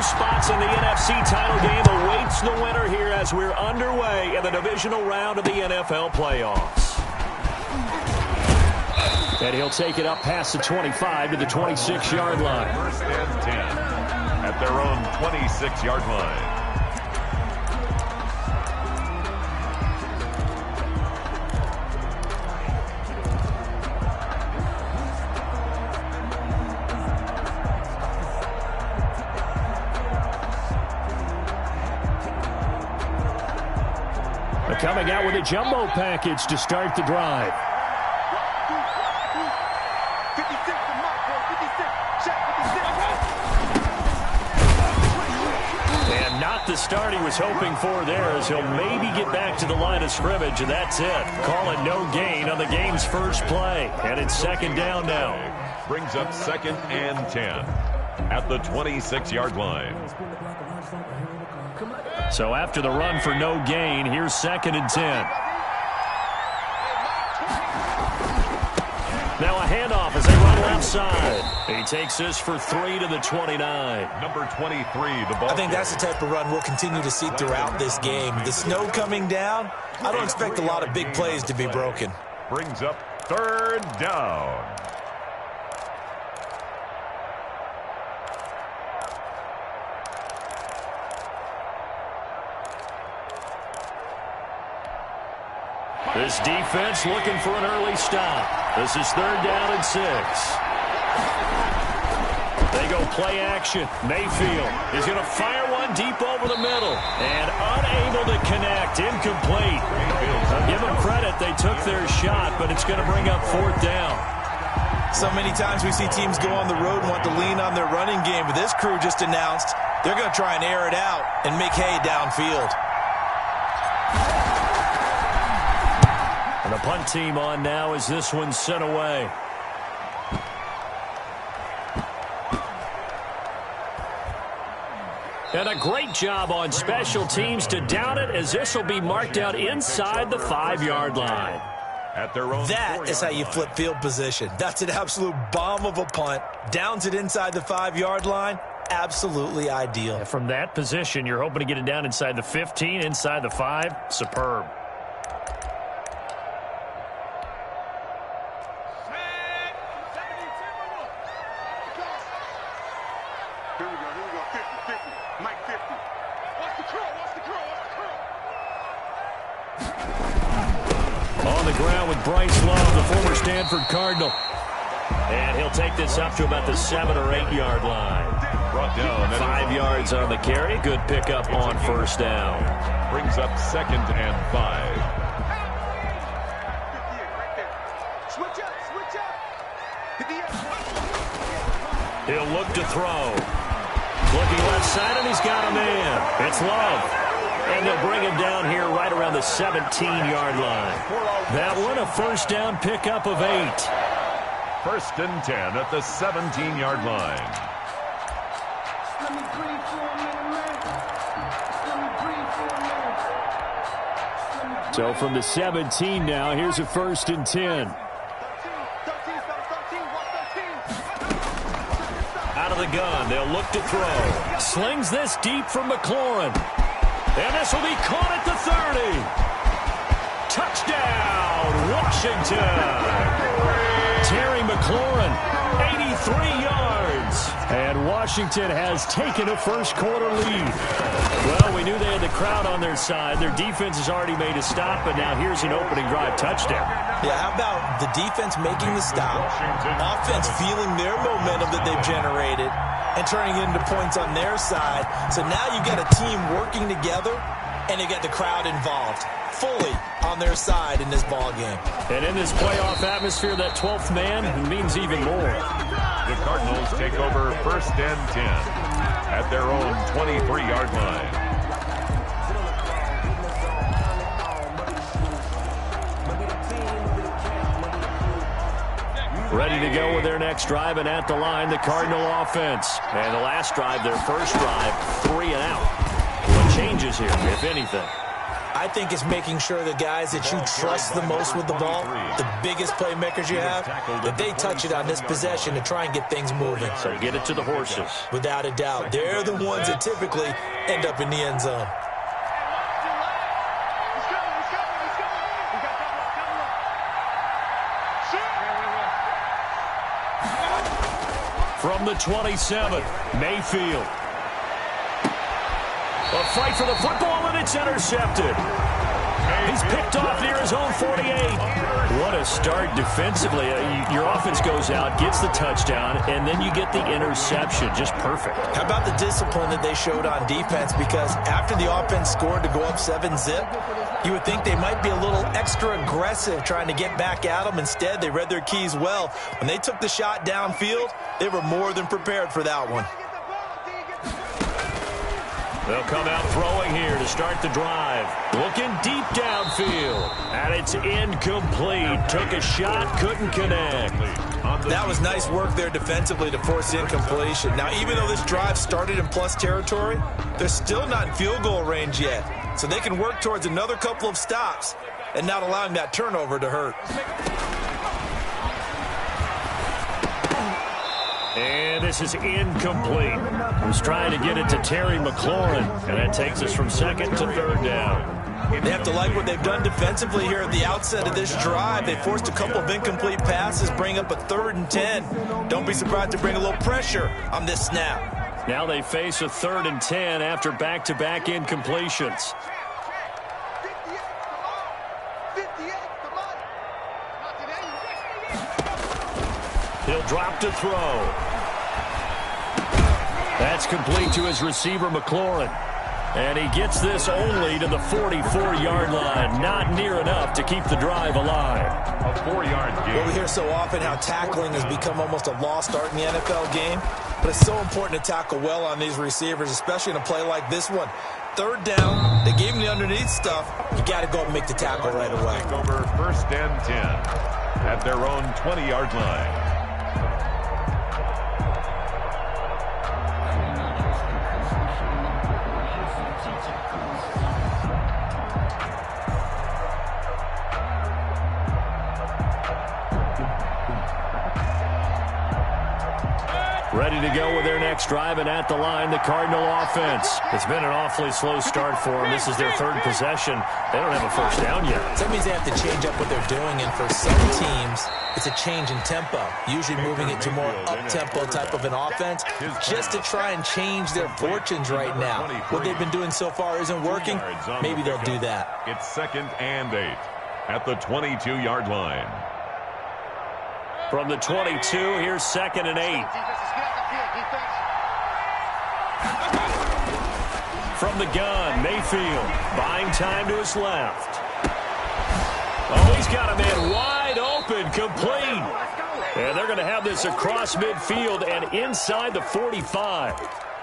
spots in the NFC title game awaits the winner here as we're underway in the divisional round of the NFL playoffs. And he'll take it up past the 25 to the 26-yard line. First and 10 at their own 26-yard line. Coming out with a jumbo package to start the drive. And not the start he was hoping for there, as he'll maybe get back to the line of scrimmage, and that's it. Call it no gain on the game's first play. And it's second down now. Brings up second and 10 at the 26-yard line. So after the run for no gain, here's second and 10. Now a handoff as they run left side. He takes this for 3 to the 29. Number 23, the ball. I think that's the type of run we'll continue to see throughout this game. The snow coming down, I don't expect a lot of big plays to be broken. Brings up third down. This defense looking for an early stop. This is third down and 6. They go play action. Mayfield is going to fire one deep over the middle. And unable to connect. Incomplete. I'll give them credit. They took their shot, but it's going to bring up fourth down. So many times we see teams go on the road and want to lean on their running game, but this crew just announced they're going to try and air it out and make hay downfield. And the punt team on now as this one's sent away. And a great job on special teams to down it, as this will be marked out inside the 5-yard line. At their own that is how you flip field position. That's an absolute bomb of a punt. Downs it inside the 5-yard line. Absolutely ideal. And from that position, you're hoping to get it down inside the 15, inside the 5. Superb. Cardinal. And he'll take this up to about the 7 or 8 yard line. Brought down. 5 yards on the carry. Good pickup on first down. Brings up second and 5. He'll look to throw. Looking left side, and he's got a man. It's Love. And they'll bring him down here right around the 17-yard line. That one a first down pickup of 8. First and 10 at the 17-yard line. So from the 17 now, here's a first and 10. Out of the gun, they'll look to throw. Slings this deep from McLaurin. And this will be caught at the 30. Touchdown, Washington. Terry McLaurin, 83 yards. And Washington has taken a first-quarter lead. Well, we knew they had the crowd on their side. Their defense has already made a stop, but now here's an opening drive touchdown. Yeah, how about the defense making the stop, offense feeling their momentum that they've generated, and turning it into points on their side. So now you've got a team working together, and you got the crowd involved fully on their side in this ball game. And in this playoff atmosphere, that 12th man means even more. The Cardinals take over first and 10 at their own 23-yard line. Ready to go with their next drive, and at the line, the Cardinal offense. And the last drive, their first drive, 3 and out. What changes here, if anything? I I think it's making sure the guys that you trust the most with the ball, the biggest playmakers you have, that they touch it on this possession to try and get things moving. So get it to the horses. Without a doubt. They're the ones that typically end up in the end zone. From the 27, Mayfield. A fight for the football, and it's intercepted. He's picked off near his own 48. What a start defensively. Your offense goes out, gets the touchdown, and then you get the interception. Just perfect. How about the discipline that they showed on defense? Because after the offense scored to go up 7-zip, you would think they might be a little extra aggressive trying to get back at them. Instead, they read their keys well. When they took the shot downfield, they were more than prepared for that one. They'll come out throwing here to start the drive. Looking deep downfield. And it's incomplete. Took a shot, couldn't connect. That was nice work there defensively to force incompletion. Now, even though this drive started in plus territory, they're still not in field goal range yet. So they can work towards another couple of stops and not allowing that turnover to hurt. And this is incomplete. Was trying to get it to Terry McLaurin, and that takes us from second to third down. They have to like what they've done defensively here at the outset of this drive. They forced a couple of incomplete passes, bring up a 3rd and 10. Don't be surprised to bring a little pressure on this snap. Now they face a 3rd and 10 after back-to-back incompletions. He'll drop to throw. That's complete to his receiver, McLaurin. And he gets this only to the 44-yard line. Not near enough to keep the drive alive. A 4-yard gain. Well, we hear so often how tackling has become almost a lost art in the NFL game. But it's so important to tackle well on these receivers, especially in a play like this one. 3rd down, they gave him the underneath stuff. You got to go and make the tackle right away. Take over 1st and 10 at their own 20-yard line. Ready to go with their next drive, and at the line, the Cardinal offense. It's been an awfully slow start for them. This is their 3rd possession. They don't have a first down yet. That means they have to change up what they're doing, and for some teams, it's a change in tempo, usually moving it to more up-tempo type of an offense, just to try and change their fortunes right now. What they've been doing so far isn't working. Maybe they'll do that. It's 2nd and 8 at the 22-yard line. From the 22, here's 2nd and 8. From the gun, Mayfield buying time to his left. Oh, he's got a man wide open, complete. And they're going to have this across midfield and inside the 45.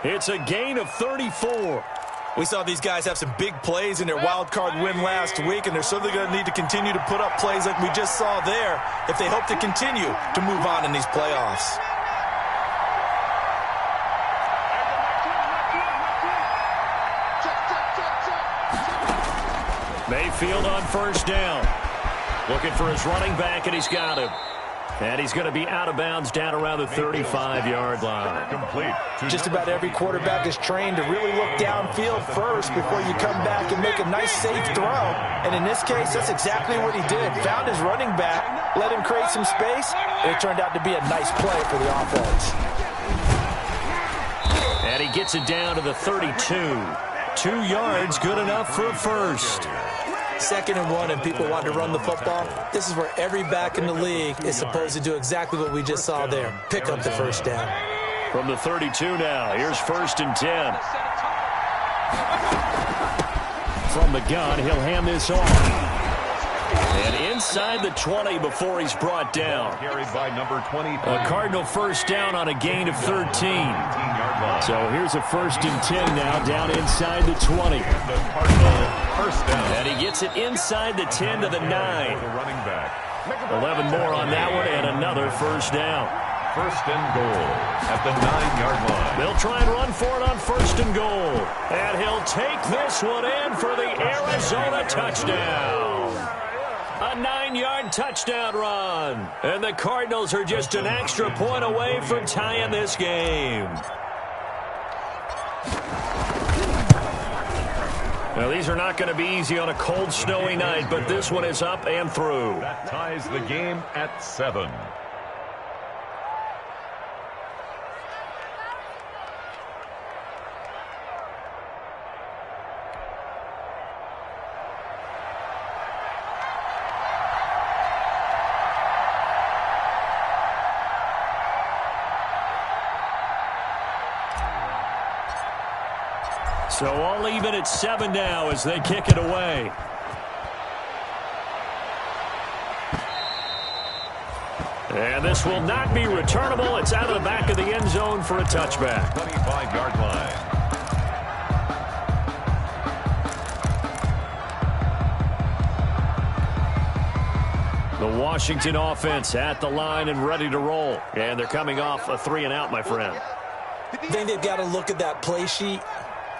It's a gain of 34. We saw these guys have some big plays in their wild card win last week, and they're certainly going to need to continue to put up plays like we just saw there if they hope to continue to move on in these playoffs. Mayfield on 1st down. Looking for his running back, and he's got him. And he's going to be out of bounds down around the 35-yard line. Complete. Just about every quarterback is trained to really look downfield first before you come back and make a nice, safe throw. And in this case, that's exactly what he did. Found his running back, let him create some space, and it turned out to be a nice play for the offense. And he gets it down to the 32. 2 yards, good enough for a first. 2nd and 1, and people want to run the football. This is where every back in the league is supposed to do exactly what we just saw there. Pick up the first down. From the 32 now, here's 1st and 10. From the gun, he'll hand this off. And inside the 20 before he's brought down. Carried by number 20. A Cardinal first down on a gain of 13. So here's a 1st and 10 now, down inside the 20. First down. And he gets it inside the 10 to the 9. The running back. 11 more on that one, and another first down. First and goal at the 9-yard line. They'll try and run for it on first and goal. And he'll take this one in for the Arizona touchdown. A 9-yard touchdown run. And the Cardinals are just an extra point away from tying this game. Now, these are not going to be easy on a cold, snowy night, but this one is up and through. That ties the game at 7. So all even at 7 now as they kick it away. And this will not be returnable. It's out of the back of the end zone for a touchback. 25-yard line. The Washington offense at the line and ready to roll. And they're coming off a 3-and-out, my friend. I think they've got to look at that play sheet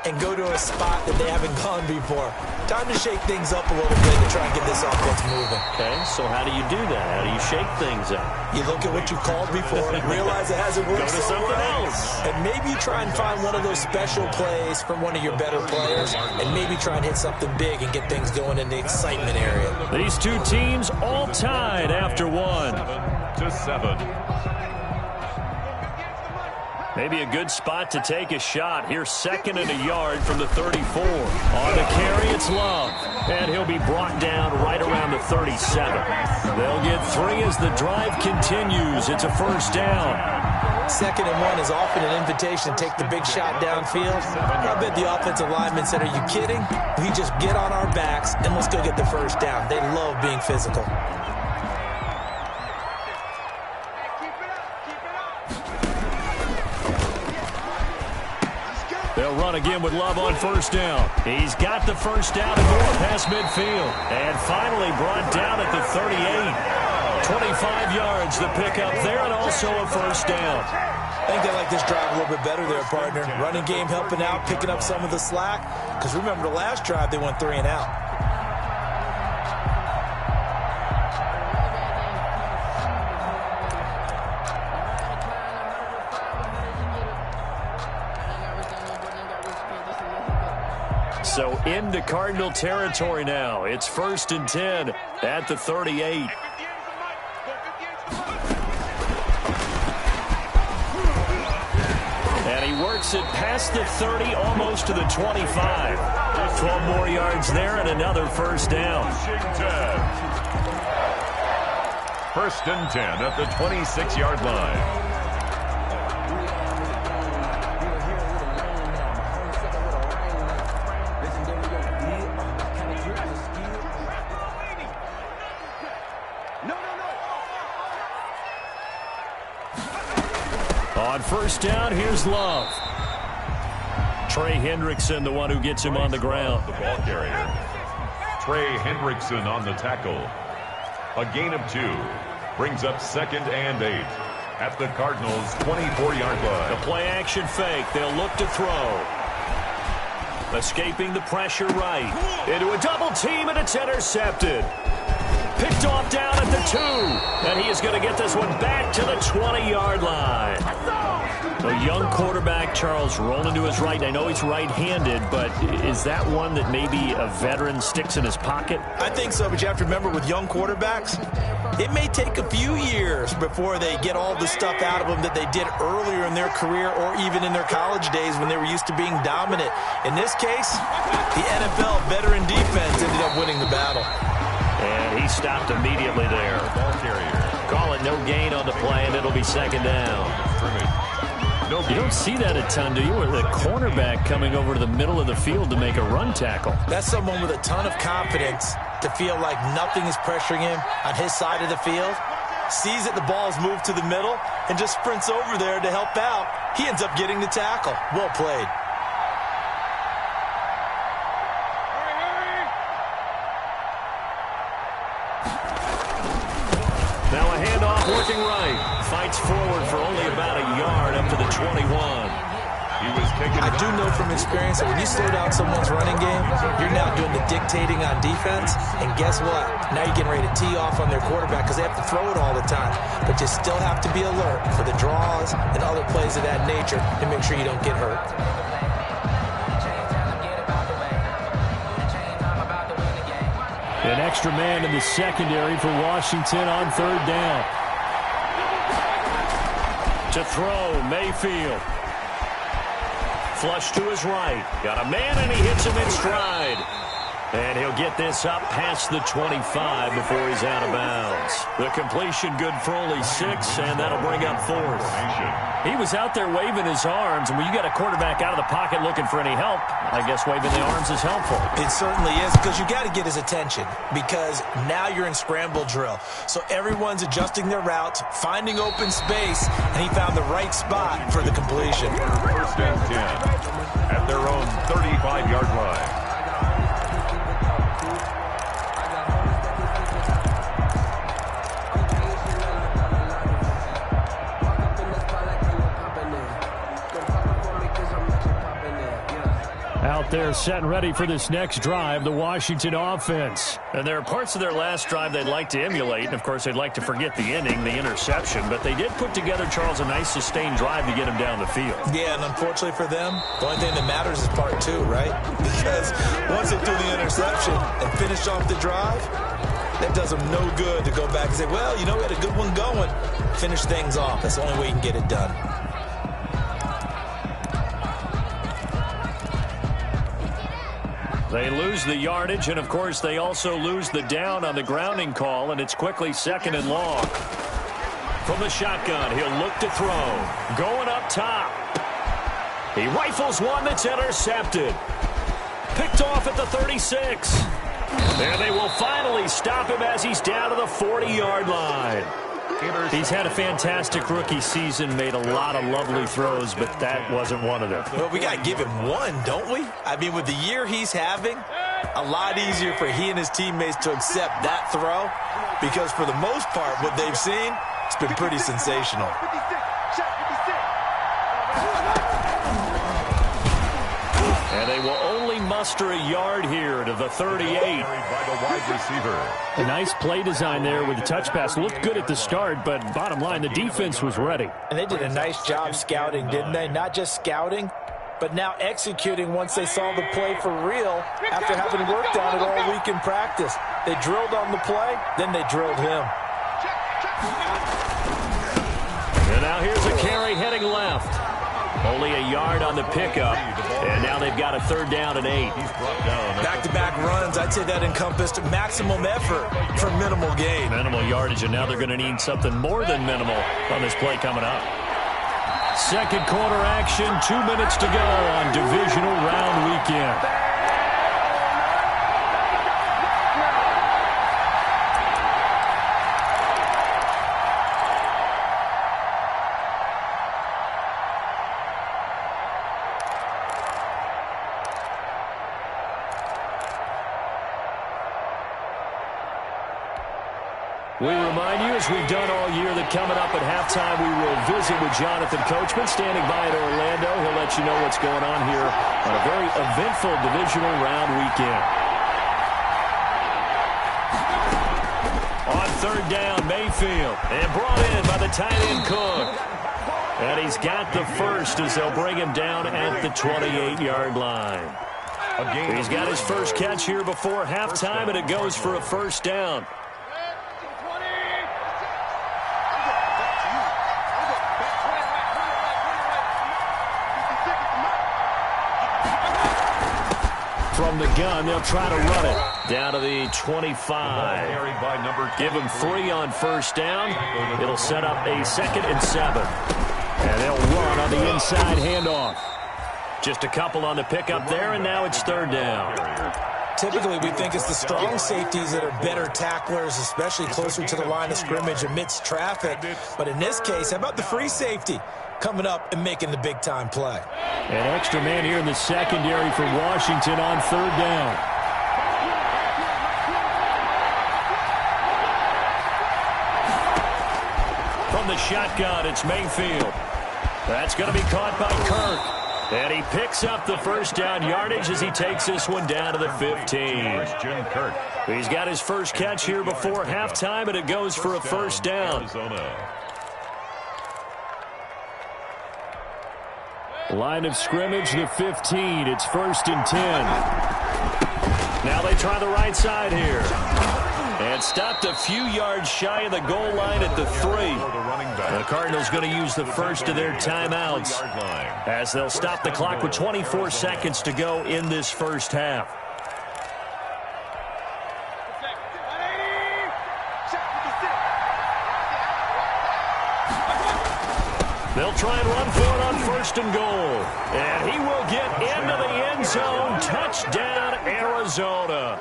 and go to a spot that they haven't gone before. Time to shake things up a little bit to try and get this offense moving. Okay, so how do you do that? How do you shake things up? You look at what you called before, realize it hasn't worked. Go to something else. And maybe you try and find one of those special plays from one of your better players, and maybe try and hit something big and get things going in the excitement area. These two teams all tied after one. 7-7. Maybe a good spot to take a shot. Here's 2nd and a yard from the 34. On the carry, it's Love. And he'll be brought down right around the 37. They'll get 3 as the drive continues. It's a first down. 2nd and 1 is often an invitation to take the big shot downfield. I bet the offensive lineman said, are you kidding? We just get on our backs and let's go get the first down. They love being physical. They'll run again with Love on first down. He's got the first down and more past midfield. And finally brought down at the 38. 25 yards the pickup there and also a first down. I think they like this drive a little bit better there, partner. Running game helping out, picking up some of the slack. Because remember the last drive they went 3-and-out. So into Cardinal territory now. It's 1st and 10 at the 38. And he works it past the 30, almost to the 25. 12 more yards there and another first down. 1st and 10 at the 26-yard line. On first down, here's Love. Trey Hendrickson, the one who gets him on the ground. The ball carrier. Trey Hendrickson on the tackle. A gain of 2. Brings up 2nd and 8 at the Cardinals' 24-yard line. The play action fake. They'll look to throw. Escaping the pressure right. Into a double team, and it's intercepted. Picked off down at the 2. And he is going to get this one back to the 20-yard line. A young quarterback, Charles, rolling to his right. I know he's right-handed, but is that one that maybe a veteran sticks in his pocket? I think so, but you have to remember with young quarterbacks, it may take a few years before they get all the stuff out of them that they did earlier in their career or even in their college days when they were used to being dominant. In this case, the NFL veteran defense ended up winning the battle. And he stopped immediately there. Ball carrier. Call it no gain on the play, and it'll be 2nd down. You don't see that a ton, do you? With a cornerback coming over to the middle of the field to make a run tackle. That's someone with a ton of confidence to feel like nothing is pressuring him on his side of the field. Sees that the ball's moved to the middle and just sprints over there to help out. He ends up getting the tackle. Well played. Now a handoff working right. Fights forward for only about a yard up to the 21. I do know from experience that when you slow down someone's running game, you're now doing the dictating on defense. And guess what? Now you're getting ready to tee off on their quarterback because they have to throw it all the time. But you still have to be alert for the draws and other plays of that nature to make sure you don't get hurt. An extra man in the secondary for Washington on third down. To throw, Mayfield. Flush to his right. Got a man, and he hits him in stride. And he'll get this up past the 25 before he's out of bounds. The completion good for only 6, and that'll bring up fourth. He was out there waving his arms, and when you got a quarterback out of the pocket looking for any help, I guess waving the arms is helpful. It certainly is, because you got to get his attention, because now you're in scramble drill. So everyone's adjusting their routes, finding open space, and he found the right spot for the completion. First and 10 at their own 35-yard line. Out there set and ready for this next drive, the Washington offense. And there are parts of their last drive they'd like to emulate. And, of course, they'd like to forget the inning, the interception. But they did put together, Charles, a nice sustained drive to get him down the field. Yeah, and unfortunately for them, the only thing that matters is part 2, right? Because once they threw the interception and finished off the drive, that does them no good to go back and say, well, you know, we had a good one going. Finish things off. That's the only way you can get it done. They lose the yardage, and, of course, they also lose the down on the grounding call, and it's quickly second and long. From the shotgun, he'll look to throw. Going up top. He rifles one that's intercepted. Picked off at the 36. And they will finally stop him as he's down to the 40-yard line. He's had a fantastic rookie season, made a lot of lovely throws, but that wasn't one of them. Well, we got to give him one, don't we? I mean, with the year he's having, a lot easier for he and his teammates to accept that throw because for the most part, what they've seen, it's been pretty sensational. And they will only muster a yard here to the 38. By the wide receiver. A nice play design there with the touch pass. Looked good at the start, but bottom line, the defense was ready. And they did a nice job scouting, didn't they? Not just scouting, but now executing once they saw the play for real after having worked on it all week in practice. They drilled on the play, then they drilled him. And now here's a carry heading left. Only a yard on the pickup, and now they've got a third down and 8. Back-to-back runs, I'd say that encompassed maximum effort for minimal gain. Minimal yardage, and now they're going to need something more than minimal on this play coming up. Second quarter action, 2 minutes to go on divisional round weekend. We remind you, as we've done all year, that coming up at halftime, we will visit with Jonathan Coachman, standing by in Orlando. He'll let you know what's going on here on a very eventful divisional round weekend. On third down, Mayfield, and brought in by the tight end Cook. And he's got the first as they'll bring him down at the 28-yard line. He's got his first catch here before halftime, and it goes for a first down. From the gun, they'll try to run it down to the 25. Give him 3 on first down. It'll set up a 2nd and 7. And they'll run on the inside handoff. Just a couple on the pickup there, and now it's third down. Typically, we think it's the strong safeties that are better tacklers, especially closer to the line of scrimmage amidst traffic. But in this case, how about the free safety coming up and making the big-time play? An extra man here in the secondary for Washington on third down. from the shotgun. It's Mayfield. That's going to be caught by Kirk. And he picks up the first down yardage as he takes this one down to the 15. He's got his first catch here before halftime, and it goes for a first down. Line of scrimmage, the 15. It's 1st and 10. Now they try the right side here. And stopped a few yards shy of the goal line at the 3. The Cardinals going to use the first of their timeouts as they'll stop the clock with 24 seconds to go in this first half. They'll try and run for it on 1st and goal. And he will get into the end zone. Touchdown, Arizona.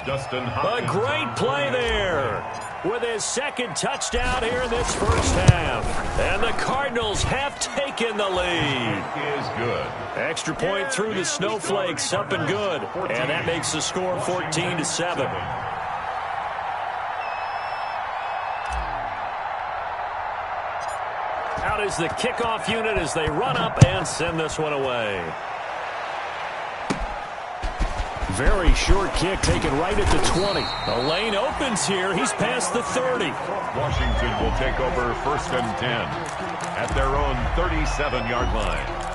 A great play there with his second touchdown here in this first half. And the Cardinals have taken the lead. Is good. Extra point through the snowflakes, up and good. And that makes the score 14-7. Out is the kickoff unit as they run up and send this one away. Very short kick taken right at the 20. The lane opens here. He's past the 30. Washington will take over 1st and 10 at their own 37-yard line.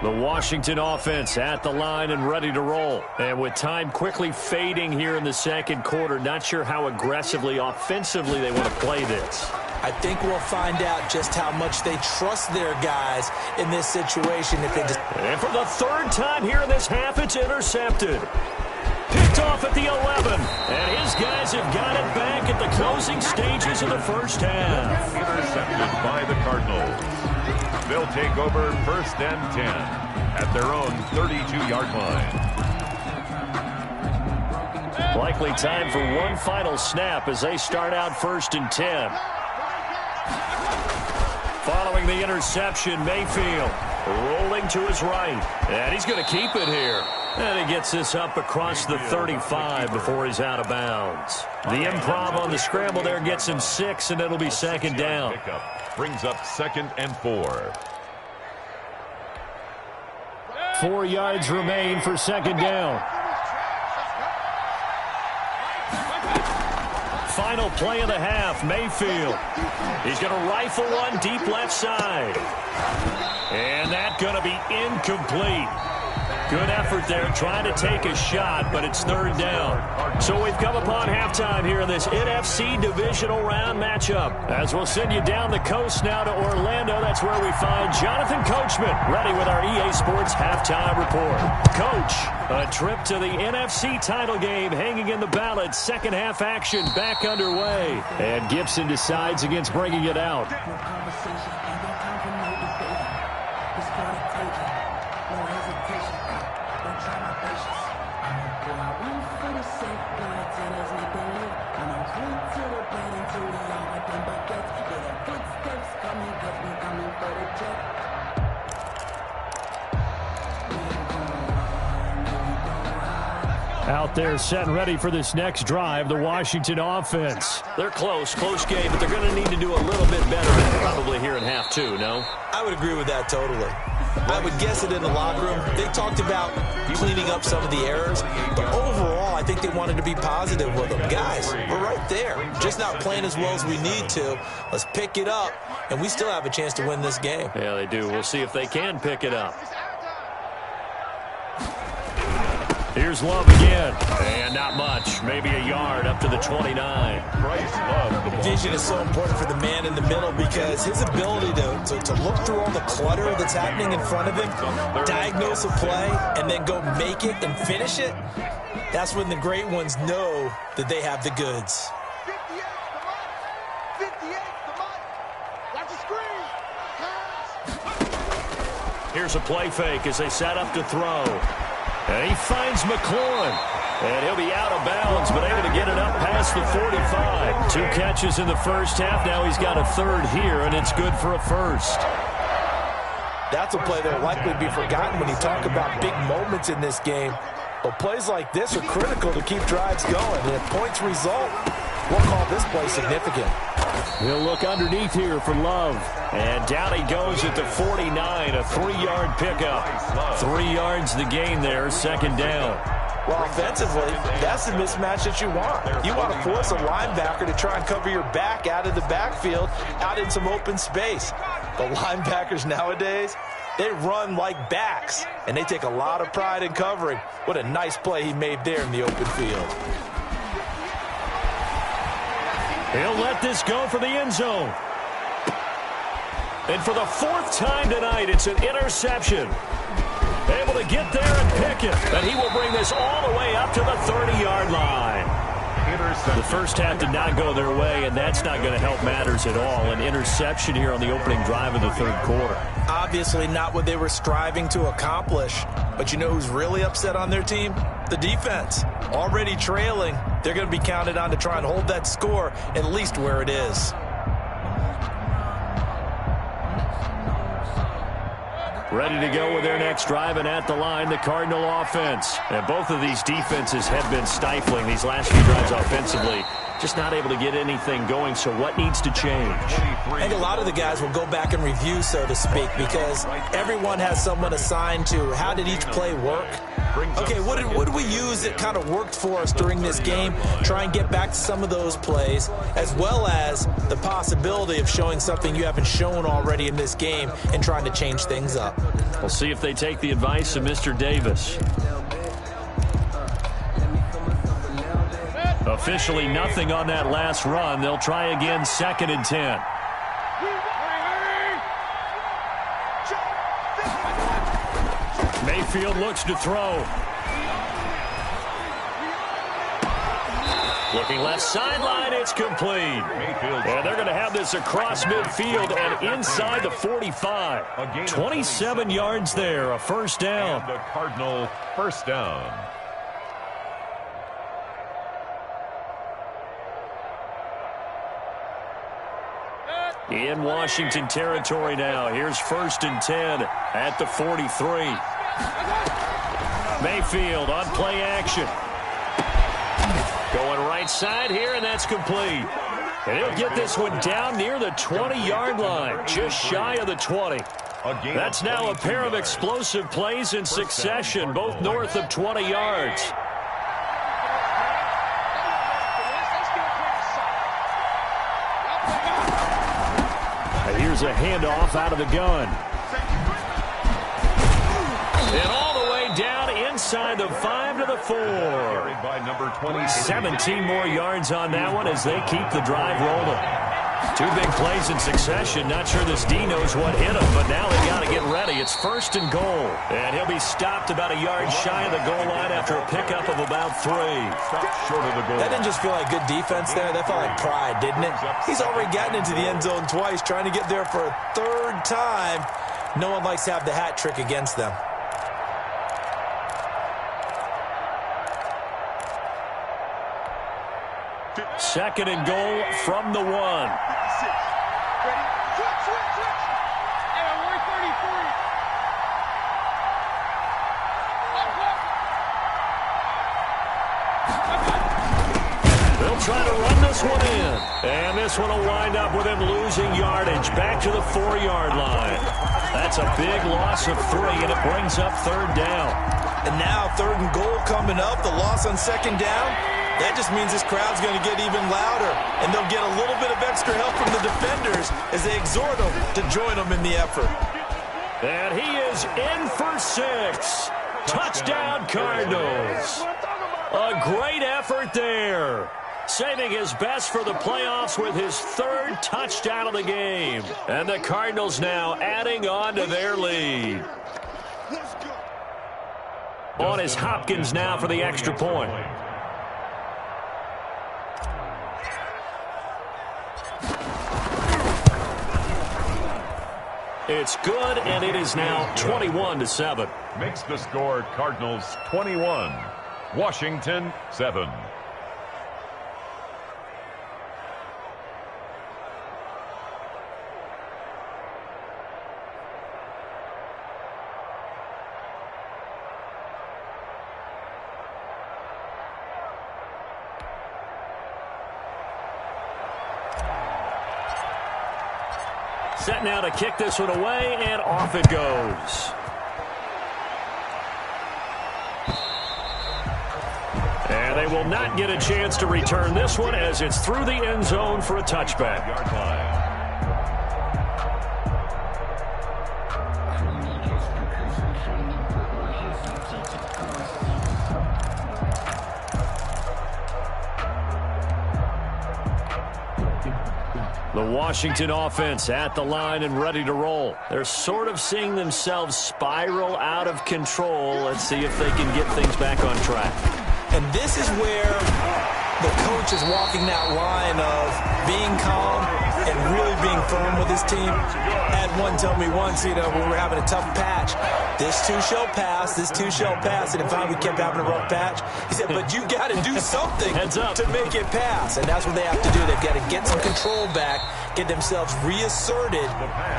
The Washington offense at the line and ready to roll. And with time quickly fading here in the second quarter, not sure how aggressively, offensively they want to play this. I think we'll find out just how much they trust their guys in this situation. And for the 3rd time here in this half, it's intercepted. Picked off at the 11. And his guys have got it back at the closing stages of the first half. Intercepted by the Cardinals. They'll take over 1st and 10 at their own 32-yard line. Likely time for one final snap as they start out 1st and 10. Following the interception, Mayfield rolling to his right. And he's going to keep it here. And he gets this up across the 35 before he's out of bounds. The improv on the scramble there gets him 6, and it'll be 2nd down. Brings up 2nd and 4. 4 yards remain for 2nd down. Final play of the half, Mayfield. He's going to rifle one deep left side. And that's going to be incomplete. Good effort there, trying to take a shot, but it's 3rd down. So we've come upon halftime here in this NFC divisional round matchup. As we'll send you down the coast now to Orlando, that's where we find Jonathan Coachman, ready with our EA Sports halftime report. Coach, a trip to the NFC title game hanging in the balance. Second half action back underway. And Gibson decides against bringing it out. Out there set and ready for this next drive, the Washington offense. They're close game, but they're going to need to do a little bit better probably here in half 2, no? I would agree with that totally. I would guess it in the locker room. They talked about cleaning up some of the errors, but overall, I think they wanted to be positive with them. Guys, we're right there. Just not playing as well as we need to. Let's pick it up, and we still have a chance to win this game. Yeah, they do. We'll see if they can pick it up. Here's Love again. And not much. Maybe a yard up to the 29. Vision is so important for the man in the middle because his ability to look through all the clutter that's happening in front of him, diagnose a play, and then go make it and finish it, that's when the great ones know that they have the goods. Here's a play fake as they set up to throw. And he finds McLaurin. And he'll be out of bounds, but able to get it up past the 45. 2 catches in the first half. Now he's got a third here, and it's good for a first. That's a play that will likely be forgotten when you talk about big moments in this game. But plays like this are critical to keep drives going. And if points result, we'll call this play significant. He'll look underneath here for Love. And down he goes at the 49, a 3-yard pickup. 3 yards the gain there, second down. Well, offensively, that's the mismatch that you want. You want to force a linebacker to try and cover your back out of the backfield, out in some open space. The linebackers nowadays, they run like backs, and they take a lot of pride in covering. What a nice play he made there in the open field. He'll let this go for the end zone. And for the 4th time tonight, it's an interception. Able to get there and pick it. And he will bring this all the way up to the 30-yard line. The first half did not go their way, and that's not going to help matters at all. An interception here on the opening drive of the third quarter. Obviously not what they were striving to accomplish. But you know who's really upset on their team? The defense. Already trailing, they're going to be counted on to try and hold that score at least where it is. Ready to go with their next drive, and at the line, the Cardinal offense. And both of these defenses have been stifling these last few drives offensively. Just not able to get anything going, so what needs to change? I think a lot of the guys will go back and review, so to speak, because everyone has someone assigned to how did each play work. Okay, what did we use that kind of worked for us during this game? Try and get back to some of those plays, as well as the possibility of showing something you haven't shown already in this game and trying to change things up. We'll see if they take the advice of Mr. Davis. Officially nothing on that last run. They'll try again, 2nd and 10. Mayfield looks to throw. Looking left sideline, it's complete. And they're going to have this across midfield and inside the 45. 27 yards there, a first down. And the Cardinal first down. In Washington territory now. Here's 1st and 10 at the 43. Mayfield on play action. Going right side here, and that's complete. And he'll get this one down near the 20-yard line, just shy of the 20. That's now a pair of explosive plays in succession, both north of 20 yards. Here's a handoff out of the gun. And all the way down inside the 5 to the 4. 17 more yards on that one as they keep the drive rolling. 2 big plays in succession. Not sure this D knows what hit him, but now they got to get ready. It's 1st and goal. And he'll be stopped about a yard shy of the goal line after a pickup of about 3. Short of the goal. That didn't just feel like good defense there. That felt like pride, didn't it? He's already gotten into the end zone twice, trying to get there for a 3rd time. No one likes to have the hat trick against them. Second and goal from the 1. They'll try to run this one in. And this one will wind up with him losing yardage back to the 4-yard line. That's a big loss of 3, and it brings up 3rd down. And now 3rd and goal coming up. The loss on 2nd down. That just means this crowd's going to get even louder, and they'll get a little bit of extra help from the defenders as they exhort them to join them in the effort. And he is in for 6. Touchdown, Cardinals. A great effort there. Saving his best for the playoffs with his 3rd touchdown of the game. And the Cardinals now adding on to their lead. On is Hopkins now for the extra point. It's good, and it is now 21-7. Makes the score Cardinals 21, Washington 7. Set now to kick this one away, and off it goes. And they will not get a chance to return this one as it's through the end zone for a touchback. Yard line. The Washington offense at the line and ready to roll. They're sort of seeing themselves spiral out of control. Let's see if they can get things back on track. And this is where the coach is walking that line of being calm and really being firm with his team. Had one tell me once, when we were having a tough patch, this too shall pass, this too shall pass. And in fact, we kept having a rough patch. He said, but you got to do something to make it pass. And that's what they have to do. They've got to get some control back, get themselves reasserted,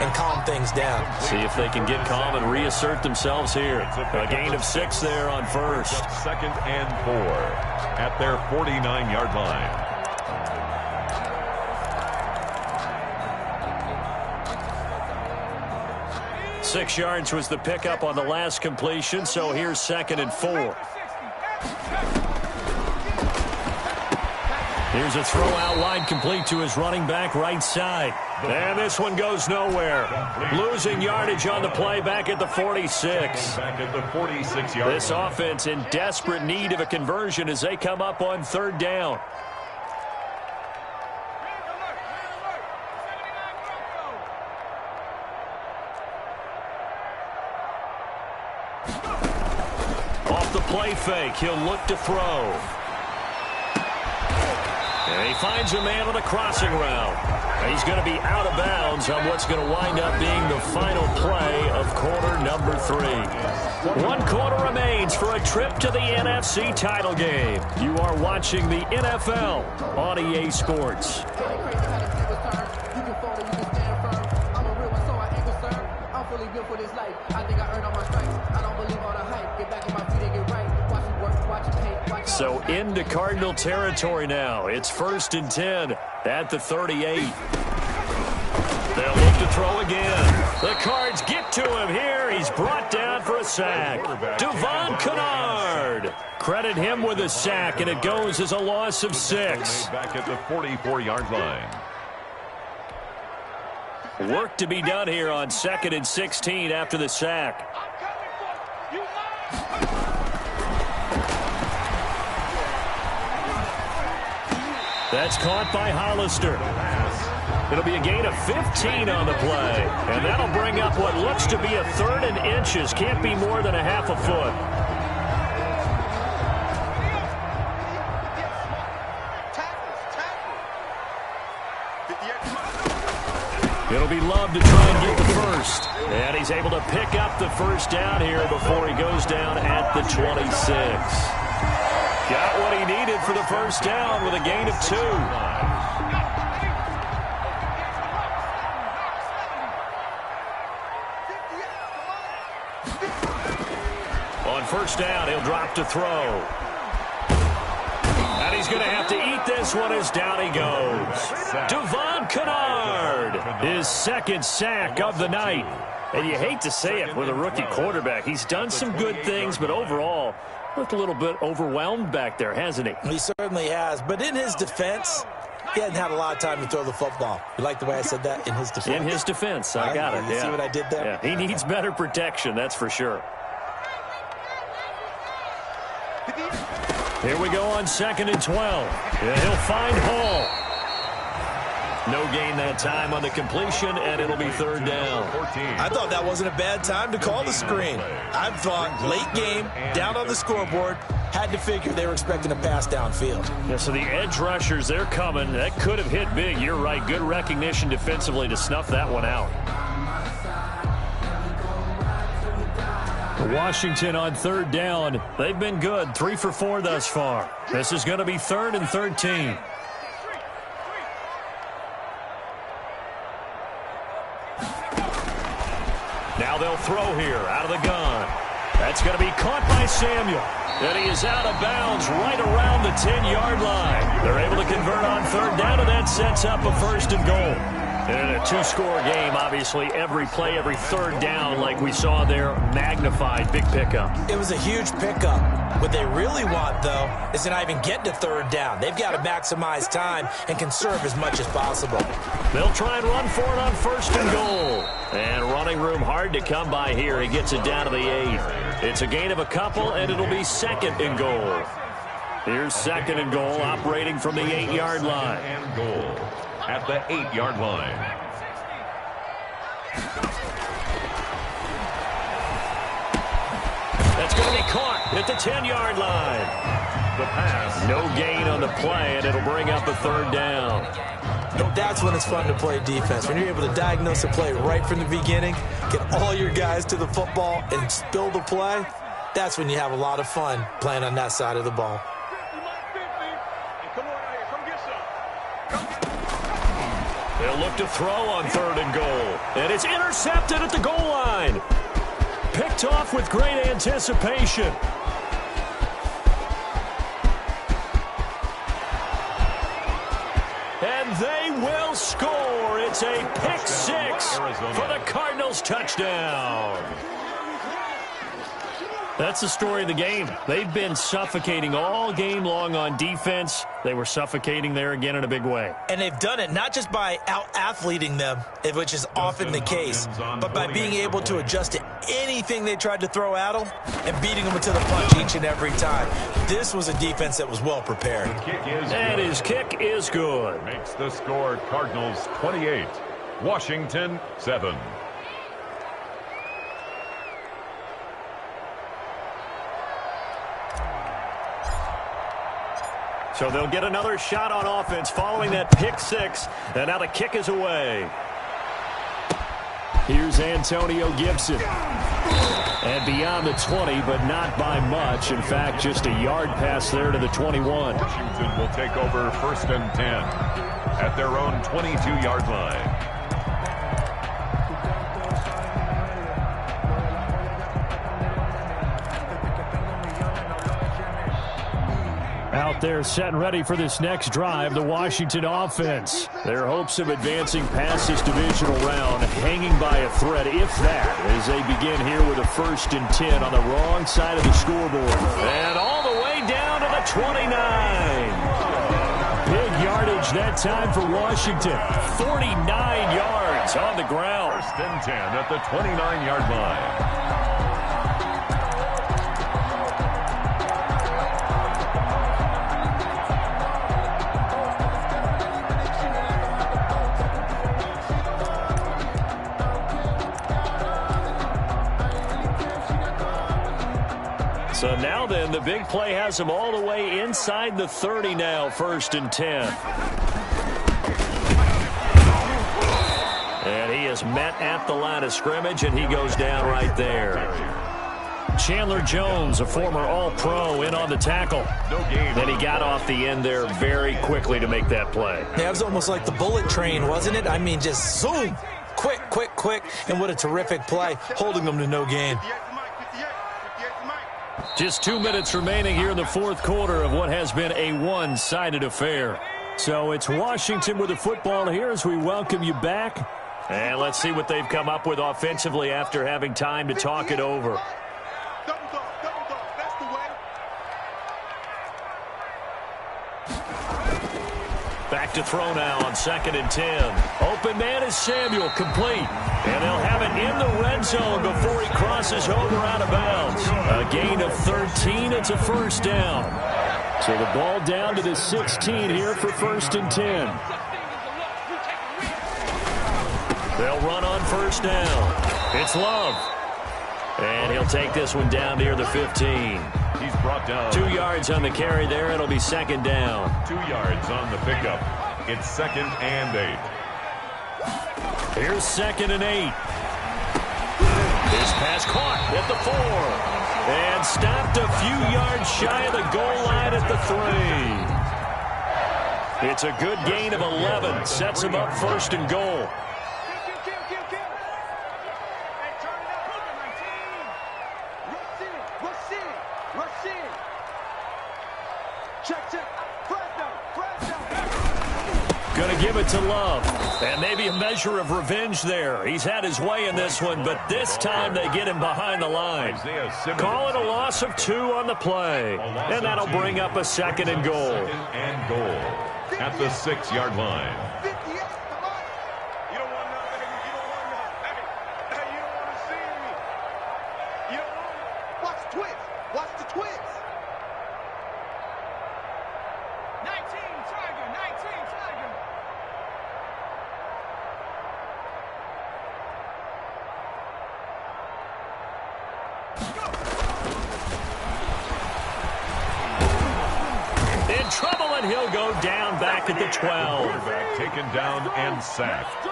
and calm things down. See if they can get calm and reassert themselves here. A gain of 6 there on first. Second and 4 at their 49-yard line. Six yards was the pickup on the last completion, so here's second and 4. Here's a throw out wide, complete to his running back right side. And this one goes nowhere. Losing yardage on the play back at the 46. Back at the 46-yard This offense in desperate need of a conversion as they come up on third down. Off the play fake, he'll look to throw. And he finds a man on a crossing route. He's going to be out of bounds on what's going to wind up being the final play of quarter number 3. 1 quarter remains for a trip to the NFC title game. You are watching the NFL on EA Sports. So into Cardinal territory now. It's 1st and 10 at the 38. They'll look to throw again. The Cards get to him here. He's brought down for a sack. Devon Kennard. Credit him with a sack, and it goes as a loss of 6. Back at the 44-yard line. Work to be done here on 2nd and 16 after the sack. That's caught by Hollister. It'll be a gain of 15 on the play. And that'll bring up what looks to be a 3rd and inches. Can't be more than a half a foot. It'll be Love to try and get the first. And he's able to pick up the first down here before he goes down at the 26. Got what he needed for the first down with a gain of 2. On first down, he'll drop to throw. And he's going to have to eat this one as down he goes. Devon Kennard, his 2nd sack of the night. And you hate to say it with a rookie quarterback. He's done some good things, but overall, looked a little bit overwhelmed back there, hasn't he? He certainly has. But in his defense, he hadn't had a lot of time to throw the football. You like the way I said that? In his defense? In his defense. I got it. You see what I did there? Yeah. He needs better protection, that's for sure. Here we go on 2nd and 12. And he'll find Hall. No gain that time on the completion, and it'll be 3rd down. I thought that wasn't a bad time to call the screen. I thought late game, down on the scoreboard, had to figure they were expecting a pass downfield. Yeah, so the edge rushers, they're coming. That could have hit big. You're right. Good recognition defensively to snuff that one out. Washington on third down. They've been good, 3 for 4 thus far. This is going to be 3rd and 13. Now they'll throw here out of the gun. That's going to be caught by Samuel. And he is out of bounds right around the 10-yard line. They're able to convert on third down, and that sets up a 1st and goal. And a 2-score game, obviously, every play, every third down, like we saw there, magnified, big pickup. It was a huge pickup. What they really want, though, is to not even get to third down. They've got to maximize time and conserve as much as possible. They'll try and run for it on 1st and goal. And running room hard to come by here. He gets it down to the 8. It's a gain of a couple, and it'll be 2nd and goal. Here's 2nd and goal, operating from the 8-yard line. And goal at the 8-yard line. That's going to be caught at the 10-yard line. The pass. No gain on the play, and it'll bring up a 3rd down. That's when it's fun to play defense. When you're able to diagnose a play right from the beginning, get all your guys to the football, and spill the play, that's when you have a lot of fun playing on that side of the ball. They'll look to throw on 3rd and goal. And it's intercepted at the goal line. Picked off with great anticipation. And they will score. It's a pick 6 for the Cardinals touchdown. That's the story of the game. They've been suffocating all game long on defense. They were suffocating there again in a big way. And they've done it not just by out-athleting them, which is often the case, but by being able to adjust to anything they tried to throw at them and beating them to the punch each and every time. This was a defense that was well prepared. And his kick is good. Makes the score Cardinals 28, Washington 7. So they'll get another shot on offense following that pick 6. And now the kick is away. Here's Antonio Gibson. And beyond the 20, but not by much. In fact, just a yard pass there to the 21. Washington will take over 1st and 10 at their own 22-yard line. Out there set and ready for this next drive, the Washington offense. Their hopes of advancing past this divisional round hanging by a thread, if that, as they begin here with a 1st and 10 on the wrong side of the scoreboard. And all the way down to the 29. Big yardage that time for Washington. 49 yards on the ground. 1st and 10 at the 29-yard line. So now then, the big play has him all the way inside the 30 now, 1st and 10. And he is met at the line of scrimmage, and he goes down right there. Chandler Jones, a former All-Pro, in on the tackle. No gain. Then he got off the end there very quickly to make that play. Yeah, it was almost like the bullet train, wasn't it? I mean, just zoom. Quick, quick, quick. And what a terrific play, holding them to no gain. Just 2 minutes remaining here in the 4th quarter of what has been a one-sided affair. So it's Washington with the football here as we welcome you back. And let's see what they've come up with offensively after having time to talk it over. Back to throw now on 2nd and 10. Open man is Samuel, complete. And they'll have it in the red zone before he crosses over out of bounds. A gain of 13, it's a 1st down. So the ball down to the 16 here for 1st and 10. They'll run on 1st down. It's Love. And he'll take this one down near the 15. He's brought down. 2 yards on the carry there. It'll be 2nd down. 2 yards on the pickup. It's 2nd and 8. Here's 2nd and 8. This pass caught at the 4. And stopped a few yards shy of the goal line at the 3. It's a good gain of 11. Sets him up first and goal. Going to give it to Love. And maybe a measure of revenge there. He's had his way in this one, but this time they get him behind the line. Call it a loss of 2 on the play. And that'll bring up a second and goal. Second and goal at the 6-yard line. In trouble, and he'll go down back at the 12. Quarterback taken down and sacked.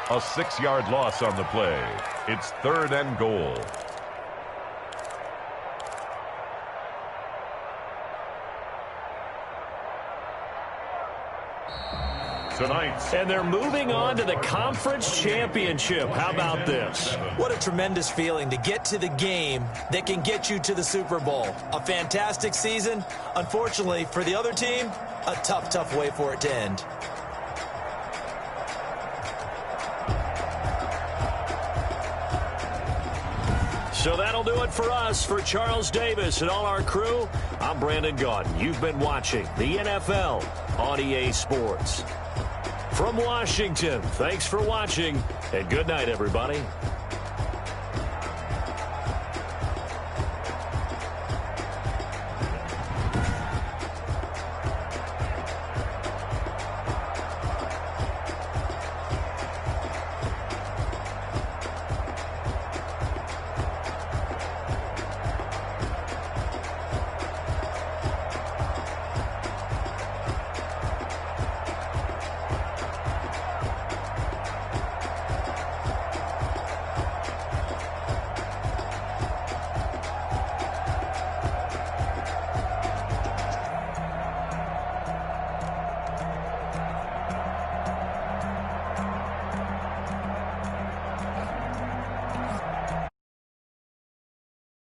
A 6-yard loss on the play. It's 3rd and goal. Tonight. And they're moving on to the conference championship. How about this? What a tremendous feeling to get to the game that can get you to the Super Bowl. A fantastic season. Unfortunately, for the other team, a tough, tough way for it to end. So that'll do it for us. For Charles Davis and all our crew, I'm Brandon Gaudin. You've been watching the NFL on EA Sports. From Washington, thanks for watching, and good night, everybody.